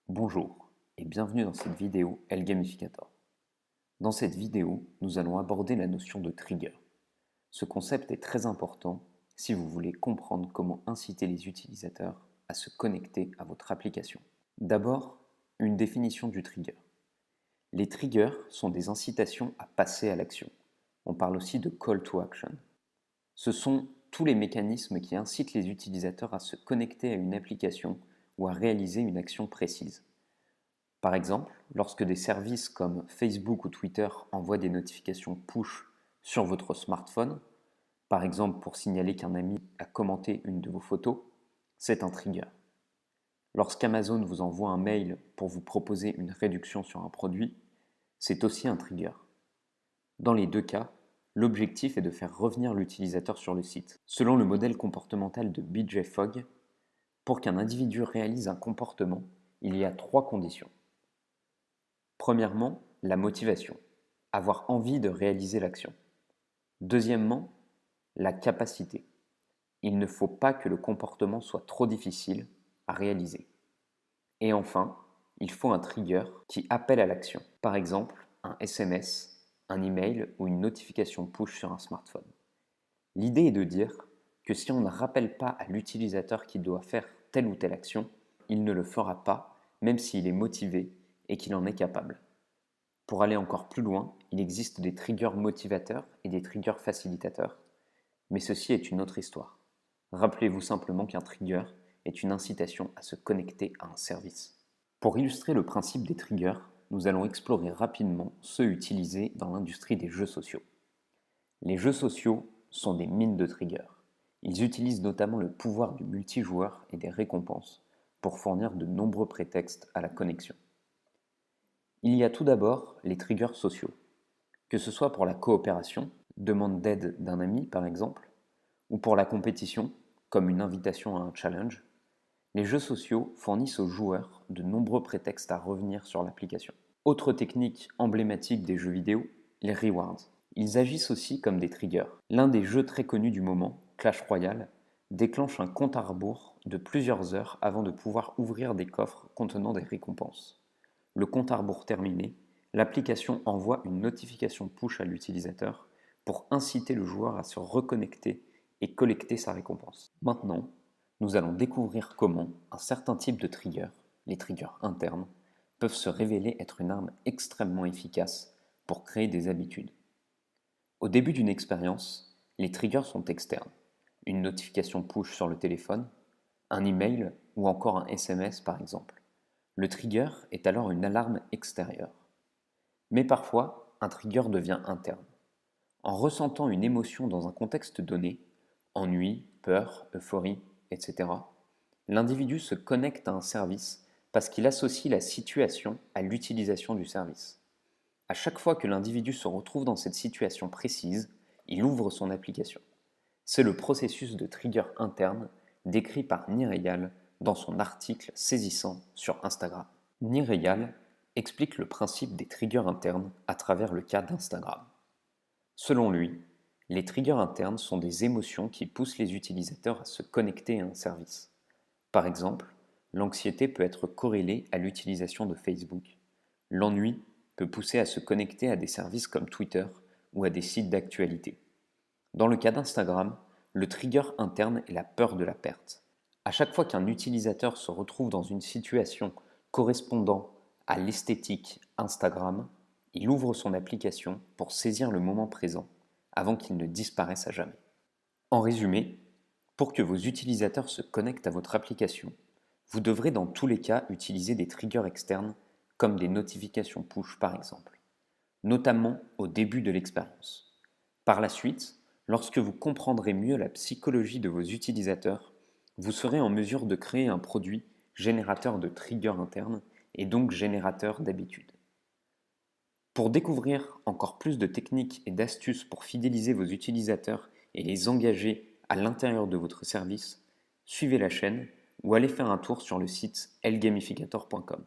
Bonjour et bienvenue dans cette vidéo Gamificator. Dans cette vidéo, nous allons aborder la notion de trigger. Ce concept est très important si vous voulez comprendre comment inciter les utilisateurs à se connecter à votre application. D'abord, une définition du trigger. Les triggers sont des incitations à passer à l'action. On parle aussi de call to action. Ce sont tous les mécanismes qui incitent les utilisateurs à se connecter à une application ou à réaliser une action précise. Par exemple, lorsque des services comme Facebook ou Twitter envoient des notifications push sur votre smartphone, par exemple pour signaler qu'un ami a commenté une de vos photos, c'est un trigger. Lorsqu'Amazon vous envoie un mail pour vous proposer une réduction sur un produit, c'est aussi un trigger. Dans les deux cas, l'objectif est de faire revenir l'utilisateur sur le site. Selon le modèle comportemental de BJ Fogg, pour qu'un individu réalise un comportement, il y a 3 conditions. Premièrement, la motivation, avoir envie de réaliser l'action. Deuxièmement, la capacité. Il ne faut pas que le comportement soit trop difficile à réaliser. Et enfin, il faut un trigger qui appelle à l'action. Par exemple, un SMS, un email ou une notification push sur un smartphone. L'idée est de dire que si on ne rappelle pas à l'utilisateur qu'il doit faire telle ou telle action, il ne le fera pas, même s'il est motivé et qu'il en est capable. Pour aller encore plus loin, il existe des triggers motivateurs et des triggers facilitateurs, mais ceci est une autre histoire. Rappelez-vous simplement qu'un trigger est une incitation à se connecter à un service. Pour illustrer le principe des triggers, nous allons explorer rapidement ceux utilisés dans l'industrie des jeux sociaux. Les jeux sociaux sont des mines de triggers. Ils utilisent notamment le pouvoir du multijoueur et des récompenses pour fournir de nombreux prétextes à la connexion. Il y a tout d'abord les triggers sociaux, que ce soit pour la coopération, demande d'aide d'un ami par exemple, ou pour la compétition, comme une invitation à un challenge. Les jeux sociaux fournissent aux joueurs de nombreux prétextes à revenir sur l'application. Autre technique emblématique des jeux vidéo, les rewards. Ils agissent aussi comme des triggers. L'un des jeux très connus du moment, Clash Royale, déclenche un compte à rebours de plusieurs heures avant de pouvoir ouvrir des coffres contenant des récompenses. Le compte à rebours terminé, l'application envoie une notification push à l'utilisateur pour inciter le joueur à se reconnecter et collecter sa récompense. Maintenant, nous allons découvrir comment un certain type de trigger, les triggers internes, peuvent se révéler être une arme extrêmement efficace pour créer des habitudes. Au début d'une expérience, les triggers sont externes. Une notification push sur le téléphone, un email ou encore un SMS par exemple. Le trigger est alors une alarme extérieure. Mais parfois, un trigger devient interne. En ressentant une émotion dans un contexte donné, ennui, peur, euphorie, etc., l'individu se connecte à un service parce qu'il associe la situation à l'utilisation du service. À chaque fois que l'individu se retrouve dans cette situation précise, il ouvre son application. C'est le processus de trigger interne décrit par Nireyal dans son article saisissant sur Instagram. Nireyal explique le principe des triggers internes à travers le cas d'Instagram. Selon lui, les triggers internes sont des émotions qui poussent les utilisateurs à se connecter à un service. Par exemple, l'anxiété peut être corrélée à l'utilisation de Facebook. L'ennui peut pousser à se connecter à des services comme Twitter ou à des sites d'actualité. Dans le cas d'Instagram, le trigger interne est la peur de la perte. À chaque fois qu'un utilisateur se retrouve dans une situation correspondant à l'esthétique Instagram, il ouvre son application pour saisir le moment présent avant qu'il ne disparaisse à jamais. En résumé, pour que vos utilisateurs se connectent à votre application, vous devrez dans tous les cas utiliser des triggers externes comme des notifications push par exemple, notamment au début de l'expérience. Par la suite, lorsque vous comprendrez mieux la psychologie de vos utilisateurs, vous serez en mesure de créer un produit générateur de triggers internes et donc générateur d'habitudes. Pour découvrir encore plus de techniques et d'astuces pour fidéliser vos utilisateurs et les engager à l'intérieur de votre service, suivez la chaîne ou allez faire un tour sur le site elgamificator.com.